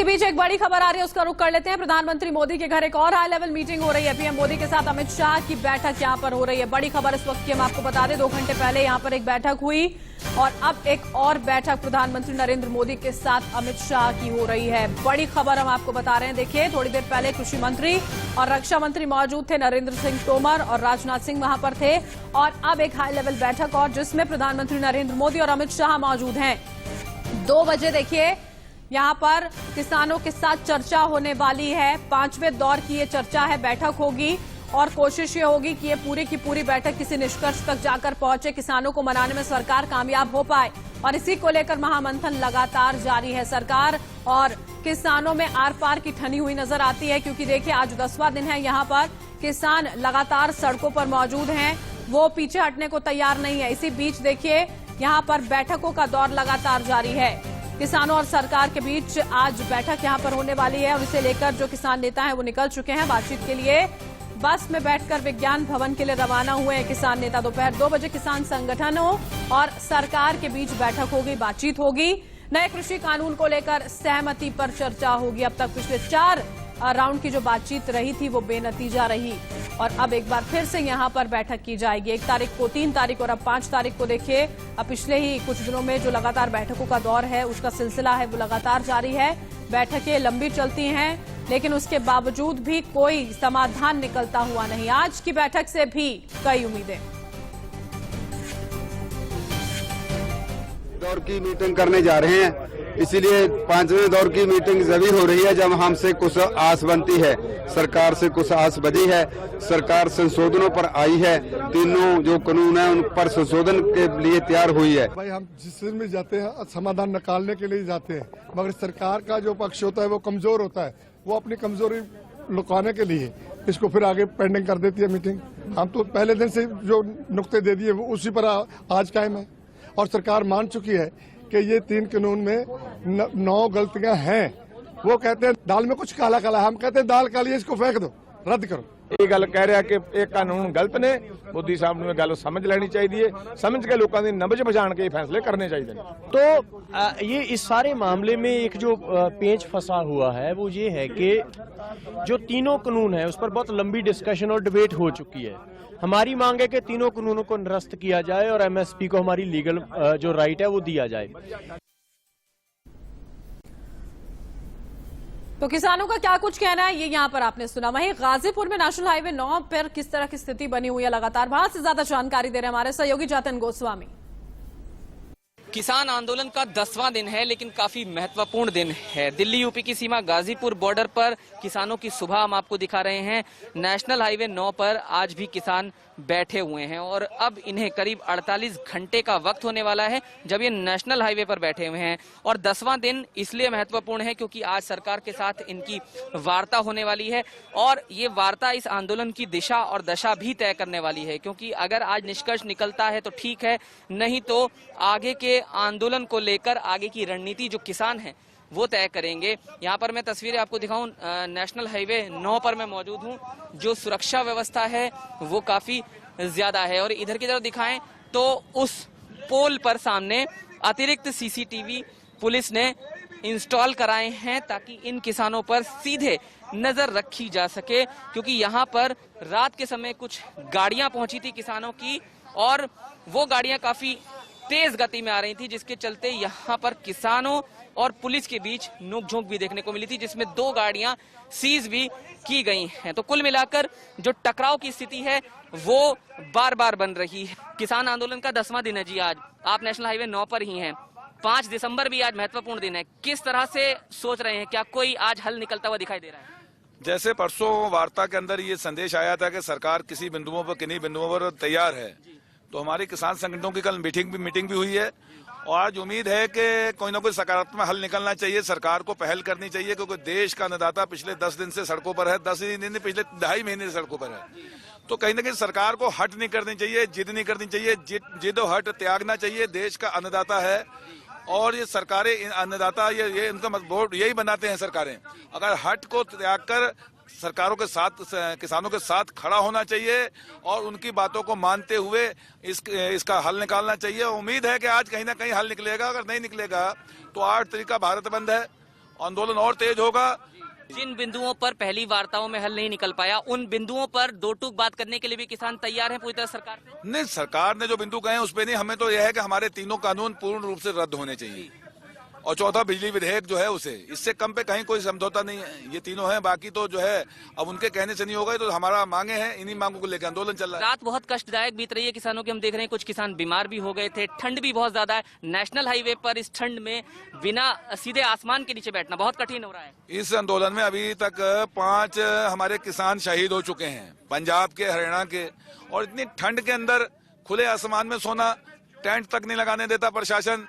बीच एक बड़ी खबर आ रही है, उसका रुख कर लेते हैं। प्रधानमंत्री मोदी के घर एक और हाई लेवल मीटिंग हो रही है। पीएम मोदी के साथ अमित शाह की बैठक यहां पर हो रही है। बड़ी खबर इस वक्त की हम आपको बता दें, 2 घंटे पहले यहां पर एक बैठक हुई और अब एक और बैठक प्रधानमंत्री नरेंद्र मोदी के साथ अमित शाह की हो रही है। बड़ी खबर हम आपको बता रहे हैं। देखिए, थोड़ी देर पहले कृषि मंत्री और रक्षा मंत्री मौजूद थे, नरेंद्र सिंह तोमर और राजनाथ सिंह वहां पर थे, और अब एक हाई लेवल बैठक और जिसमें प्रधानमंत्री नरेंद्र मोदी और अमित शाह मौजूद हैं। 2 बजे देखिए यहां पर किसानों के साथ चर्चा होने वाली है। 5वें दौर की ये चर्चा है, बैठक होगी और कोशिश ये होगी कि ये पूरी की पूरी बैठक किसी निष्कर्ष तक जाकर पहुंचे, किसानों को मनाने में सरकार कामयाब हो पाए, और इसी को लेकर महामंथन लगातार जारी है। सरकार और किसानों में आर पार की ठनी हुई नजर आती है, क्योंकि देखिए आज 10वां दिन है, यहां पर किसान लगातार सड़कों पर मौजूद हैं, वो पीछे हटने को तैयार नहीं है। इसी बीच देखिए यहां पर बैठकों का दौर लगातार जारी है। किसानों और सरकार के बीच आज बैठक यहां पर होने वाली है और इसे लेकर जो किसान नेता हैं वो निकल चुके हैं बातचीत के लिए। बस में बैठकर विज्ञान भवन के लिए रवाना हुए हैं किसान नेता। दोपहर 2 बजे किसान संगठनों और सरकार के बीच बैठक होगी, बातचीत होगी। नए कृषि कानून को लेकर सहमति पर चर्चा होगी। अब तक पिछले 4 राउंड की जो बातचीत रही थी वो बेनतीजा रही और अब एक बार फिर से यहां पर बैठक की जाएगी। 1 तारीख को, 3 तारीख और अब 5 तारीख को। देखिए, अब पिछले ही कुछ दिनों में जो लगातार बैठकों का दौर है उसका सिलसिला है वो लगातार जारी है। बैठकें लंबी चलती हैं, लेकिन उसके बावजूद भी कोई समाधान निकलता हुआ नहीं। आज की बैठक से भी कई उम्मीदें। दौर की मीटिंग करने जा रहे हैं, इसीलिए 5वें दौर की मीटिंग जरूरी हो रही है जब हमसे कुछ आस बनती है, सरकार से कुछ आस बधी है। सरकार संशोधनों पर आई है, तीनों जो कानून है उन पर संशोधन के लिए तैयार हुई है। भाई हम जिस में जाते हैं समाधान निकालने के लिए जाते हैं, मगर सरकार का जो पक्ष होता है वो कमजोर होता है, वो अपनी कमजोरी लुकाने के लिए इसको फिर आगे पेंडिंग कर देती है मीटिंग। हम तो पहले दिन से जो नुक्ते दे दिए वो उसी पर आज कायम है और सरकार मान चुकी है कि ये 3 कानून में 9 गलतियां हैं। वो कहते हैं दाल में कुछ काला काला, हम कहते हैं दाल काली है, इसको फेंक दो, रद्द करो। ਇਹ ਗੱਲ ਕਹਿ ਰਿਹਾ ਕਿ ਇਹ ਕਾਨੂੰਨ ਗਲਤ ਨੇ। ਮੋਦੀ ਸਾਹਿਬ ਨੂੰ ਇਹ ਗੱਲ ਸਮਝ ਲੈਣੀ ਚਾਹੀਦੀ ਹੈ, ਸਮਝ ਕੇ ਲੋਕਾਂ ਦੀ ਨਬਜ਼ ਪਛਾਣ ਕੇ फैसले करने चाहिए। तो ये इस सारे मामले में एक जो पेंच फंसा हुआ है वो ये है कि जो तीनों कानून है उस पर बहुत लंबी डिस्कशन और डिबेट हो चुकी है। हमारी मांग है कि तीनों कानूनों को निरस्त किया जाए और एमएसपी को हमारी लीगल जो राइट है वो दिया जाए। तो किसानों का क्या कुछ कहना है ये यहां पर आपने सुना। वहीं गाजीपुर में नेशनल हाईवे 9 पर किस तरह की स्थिति बनी हुई है लगातार, वहां से ज्यादा जानकारी दे रहे हैं हमारे सहयोगी जतन गोस्वामी। किसान आंदोलन का 10वां दिन है, लेकिन काफी महत्वपूर्ण दिन है। दिल्ली यूपी की सीमा गाजीपुर बॉर्डर पर किसानों की सुबह हम आपको दिखा रहे हैं। नेशनल हाईवे 9 पर आज भी किसान बैठे हुए हैं और अब इन्हें करीब 48 घंटे का वक्त होने वाला है जब ये नेशनल हाईवे पर बैठे हुए हैं। और 10वां दिन इसलिए महत्वपूर्ण है क्योंकि आज सरकार के साथ इनकी वार्ता होने वाली है और ये वार्ता इस आंदोलन की दिशा और दशा भी तय करने वाली है। क्योंकि अगर आज निष्कर्ष निकलता है तो ठीक है, नहीं तो आगे के आंदोलन को लेकर आगे की रणनीति जो किसान हैं वो तय करेंगे। यहाँ पर मैं तस्वीरें आपको दिखाऊं, नेशनल हाईवे 9 पर मैं मौजूद हूँ। जो सुरक्षा व्यवस्था है वो काफी ज्यादा है और इधर की तरफ दिखाएं तो उस पोल पर सामने अतिरिक्त सीसीटीवी पुलिस ने इंस्टॉल कराए हैं ताकि इन किसानों पर सीधे नजर रखी जा सके। क्योंकि यहाँ पर रात के समय कुछ गाड़ियां पहुंची थी किसानों की और वो गाड़ियां काफी तेज गति में आ रही थी, जिसके चलते यहाँ पर किसानों और पुलिस के बीच नोकझोंक भी देखने को मिली थी, जिसमें 2 गाड़ियां सीज भी की गई हैं। तो कुल मिलाकर जो टकराव की स्थिति है वो बार बार बन रही है। किसान आंदोलन का 10वां दिन है जी आज। आप नेशनल हाईवे 9 पर ही हैं। 5 दिसंबर भी आज महत्वपूर्ण दिन है। किस तरह से सोच रहे हैं, क्या कोई आज हल निकलता हुआ दिखाई दे रहा है? जैसे परसों वार्ता के अंदर ये संदेश आया था कि सरकार किसी बिंदुओं पर किन्हीं बिंदुओं पर तैयार है, तो हमारी किसान संगठनों की कल मीटिंग भी हुई है और आज उम्मीद है कि कोई ना कोई सकारात्मक हल निकलना चाहिए। सरकार को पहल करनी चाहिए क्योंकि देश का अन्नदाता पिछले 10 दिन से सड़कों पर है, 10 दिन पिछले 2.5 महीने से सड़कों पर है। तो कहीं ना कहीं सरकार को हट नहीं करनी चाहिए, जिद नहीं करनी चाहिए, जिद और हट त्यागना चाहिए। देश का अन्नदाता है और ये सरकारें अन्नदाता ये इनका बोर्ड यही बनाते हैं सरकारें। अगर हट को त्याग कर सरकारों के साथ, किसानों के साथ खड़ा होना चाहिए और उनकी बातों को मानते हुए इसका हल निकालना चाहिए। उम्मीद है कि आज कहीं ना कहीं हल निकलेगा। अगर नहीं निकलेगा तो 8 तारीख का भारत बंद है आंदोलन और तेज होगा। जिन बिंदुओं पर पहली वार्ताओं में हल नहीं निकल पाया, उन बिंदुओं पर दो टूक बात करने के लिए भी किसान तैयार हैं पूरी तरह सरकार से? नहीं, सरकार ने जो बिंदु कहे हैं उस पे नहीं, हमें तो यह है कि हमारे तीनों कानून पूर्ण रूप से रद्द होने चाहिए और चौथा बिजली विधेयक जो है उसे, इससे कम पे कहीं कोई समझौता नहीं है। ये तीनों हैं, बाकी तो जो है अब उनके कहने से नहीं होगा। तो हमारा मांगे हैं, इन्हीं मांगों को लेकर आंदोलन चल रहा है। रात बहुत कष्टदायक बीत रही है किसानों की, हम देख रहे हैं कुछ किसान बीमार भी हो गए थे, ठंड भी बहुत ज्यादा है। नेशनल हाईवे पर इस ठंड में बिना सीधे आसमान के नीचे बैठना बहुत कठिन हो रहा है। इस आंदोलन में अभी तक 5 हमारे किसान शहीद हो चुके हैं, पंजाब के, हरियाणा के। और इतनी ठंड के अंदर खुले आसमान में सोना, टेंट तक नहीं लगाने देता प्रशासन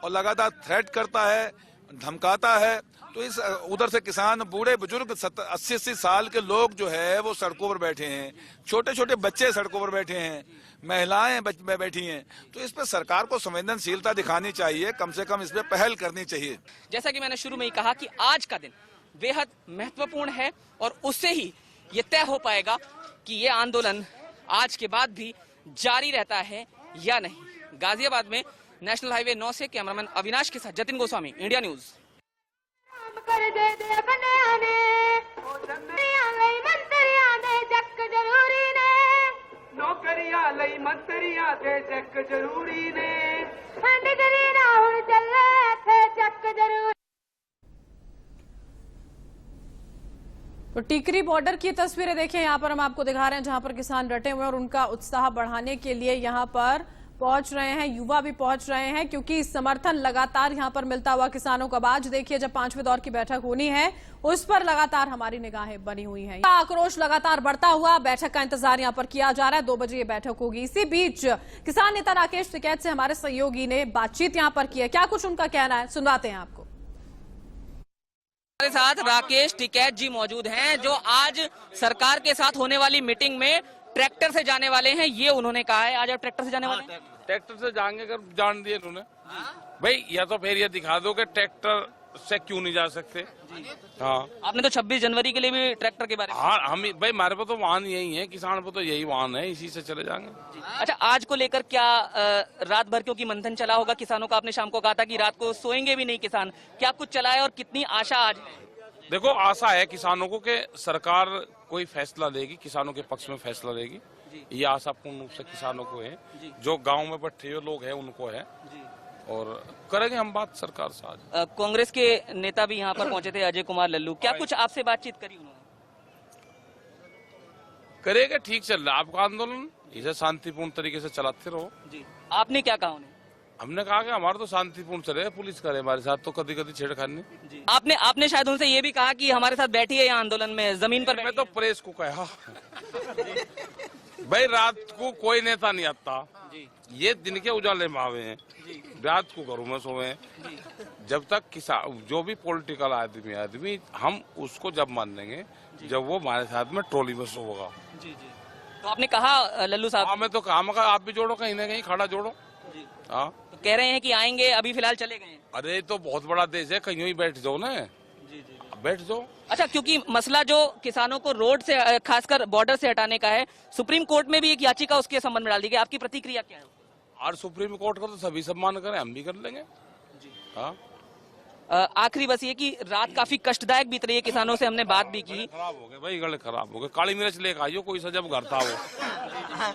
और लगातार थ्रेट करता है, धमकाता है। तो इस उधर से किसान, बूढ़े बुजुर्ग 80-80 साल के लोग जो है वो सड़कों पर बैठे हैं, छोटे छोटे बच्चे सड़कों पर बैठे हैं, महिलाएं बैठी हैं। तो इस पे सरकार को संवेदनशीलता दिखानी चाहिए, कम से कम इस पे पहल करनी चाहिए। जैसा कि मैंने शुरू में ही कहा कि आज का दिन बेहद महत्वपूर्ण है और उससे ही ये तय हो पाएगा कि ये आंदोलन आज के बाद भी जारी रहता है या नहीं। गाजियाबाद में नेशनल हाईवे 9 से कैमरामैन अविनाश के साथ जतिन गोस्वामी, इंडिया न्यूज। कर दे दे बनिया ने नौकरियां लई मंत्रियां दे जक जरूरी ने, नौकरियां लई मंत्रियां दे जक जरूरी ने, ठंड करी ना हुण चले थे जक जरूरी। तो टिकरी बॉर्डर की तस्वीरें देखें, यहाँ पर हम आपको दिखा रहे हैं जहां पर किसान डटे हुए हैं और उनका उत्साह बढ़ाने के लिए यहाँ पर पहुंच रहे हैं, युवा भी पहुंच रहे हैं क्योंकि समर्थन लगातार यहां पर मिलता हुआ किसानों को। आज देखिए जब 5वें दौर की बैठक होनी है उस पर लगातार हमारी निगाहें बनी हुई हैं। आक्रोश लगातार बढ़ता हुआ, बैठक का इंतजार यहां पर किया जा रहा है। 2 बजे ये बैठक होगी। इसी बीच किसान नेता राकेश टिकैत से हमारे सहयोगी ने बातचीत यहां पर की है। क्या कुछ उनका कहना है, सुनवाते हैं आपको। हमारे साथ राकेश टिकैत जी मौजूद हैं जो आज सरकार के साथ होने वाली मीटिंग में ट्रैक्टर से जाने वाले हैं, ये उन्होंने कहा है। आज आप ट्रैक्टर से जाने वाले हैं? ट्रैक्टर से जाएंगे, कर जान दिए उन्होंने भाई, या तो फिर ये दिखा दो कि ट्रैक्टर से क्यों नहीं जा सकते। हाँ, आपने तो 26 जनवरी के लिए भी ट्रैक्टर के बारे में। हाँ, हम भाई हमारे पास तो वाहन यही है, किसान पे तो यही वाहन है, इसी से चले जाएंगे। अच्छा, आज को लेकर क्या रात भर क्योंकि मंथन चला होगा किसानों का, आपने शाम को कहा था कि रात को सोएंगे भी नहीं किसान, क्या कुछ चला है और कितनी आशा आज है? देखो, आशा है किसानों को कि सरकार कोई फैसला लेगी, किसानों के पक्ष में फैसला लेगी, ये आशा पूर्ण रूप से किसानों को है। जो गांव में बैठे हुए लोग हैं उनको है और करेंगे हम बात सरकार से। आज कांग्रेस के नेता भी यहाँ पर पहुंचे थे, अजय कुमार लल्लू, क्या कुछ आपसे बातचीत करी उन्होंने? करेगा, ठीक चल रहा है आपका आंदोलन, इसे शांतिपूर्ण तरीके से चलाते रहो। आपने क्या कहा उन्हें? हमने कहा कि हमारा तो शांतिपूर्ण चले, पुलिस करे हमारे साथ तो कभी कभी छेड़खानी। आपने शायद उनसे ये भी कहा कि हमारे साथ बैठी है यहाँ आंदोलन में, जमीन पर। मैं तो प्रेस को कहा भाई, रात को कोई नेता नहीं आता, ये दिन के उजाले में आवे हैं, रात को घरों में सोए हैं। जब तक किसान, जो भी पॉलिटिकल आदमी हम उसको जब मान लेंगे जब वो हमारे साथ में ट्रॉली में सोगा। तो आपने कहा लल्लू साहब? हाँ, मैं तो काम का आप भी जोड़ो, कहीं ना कहीं खड़ा जोड़ो। हाँ, तो कह रहे हैं कि आएंगे, अभी फिलहाल चले गए। अरे तो बहुत बड़ा देश है, कहीं ही बैठ जाओ ना, बैठ जाओ। अच्छा, क्योंकि मसला जो किसानों को रोड से, खासकर बॉर्डर से हटाने का है, सुप्रीम कोर्ट में भी एक याचिका उसके संबंध में डाल दी गई, आपकी प्रतिक्रिया क्या है? और सुप्रीम कोर्ट का तो सभी सम्मान करें, हम भी कर लेंगे। हाँ, आखिरी बस ये कि रात काफी कष्टदायक बीत रही है किसानों से हमने बात भी की। खराब हो गए भाई, गले खराब हो गए, काली मिर्च लेकर आइयो कोई सा जब घर था वो।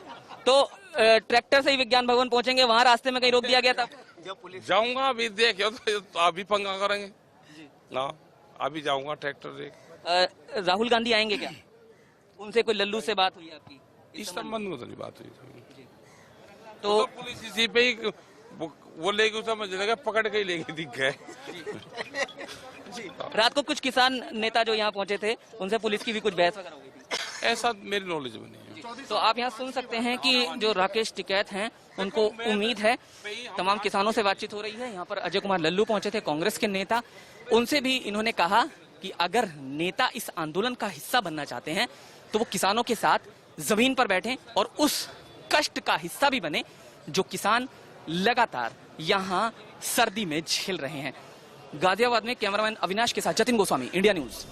तो ट्रैक्टर से ही विज्ञान भवन पहुंचेंगे, वहां रास्ते में कहीं रोक दिया गया था? जाऊंगा अभी, देखियो तो अभी पंगा करेंगे ना, अभी जाऊंगा ट्रैक्टर देख। राहुल गांधी आएंगे क्या? उनसे कोई लल्लू से बात हुई आपकी इस संबंध में? तो नहीं बात हुई। तो पुलिस इसी पे ही वो लेगी, समझ लेगा, पकड़ के ही लेगी, दिख गए। रात को कुछ किसान नेता जो यहाँ पहुंचे थे उनसे पुलिस की भी कुछ बहस वगैरह हो गई थी? ऐसा मेरी नॉलेज में नहीं है। तो आप यहाँ सुन सकते हैं कि जो राकेश टिकैत हैं उनको उम्मीद है, तमाम किसानों से बातचीत हो रही है। यहाँ पर अजय कुमार लल्लू पहुंचे थे, कांग्रेस के नेता, उनसे भी इन्होंने कहा कि अगर नेता इस आंदोलन का हिस्सा बनना चाहते हैं तो वो किसानों के साथ जमीन पर बैठें और उस कष्ट का हिस्सा भी बने जो किसान लगातार यहाँ सर्दी में झेल रहे हैं। गाजियाबाद में कैमरामैन अविनाश के साथ जतिन गोस्वामी, इंडिया न्यूज।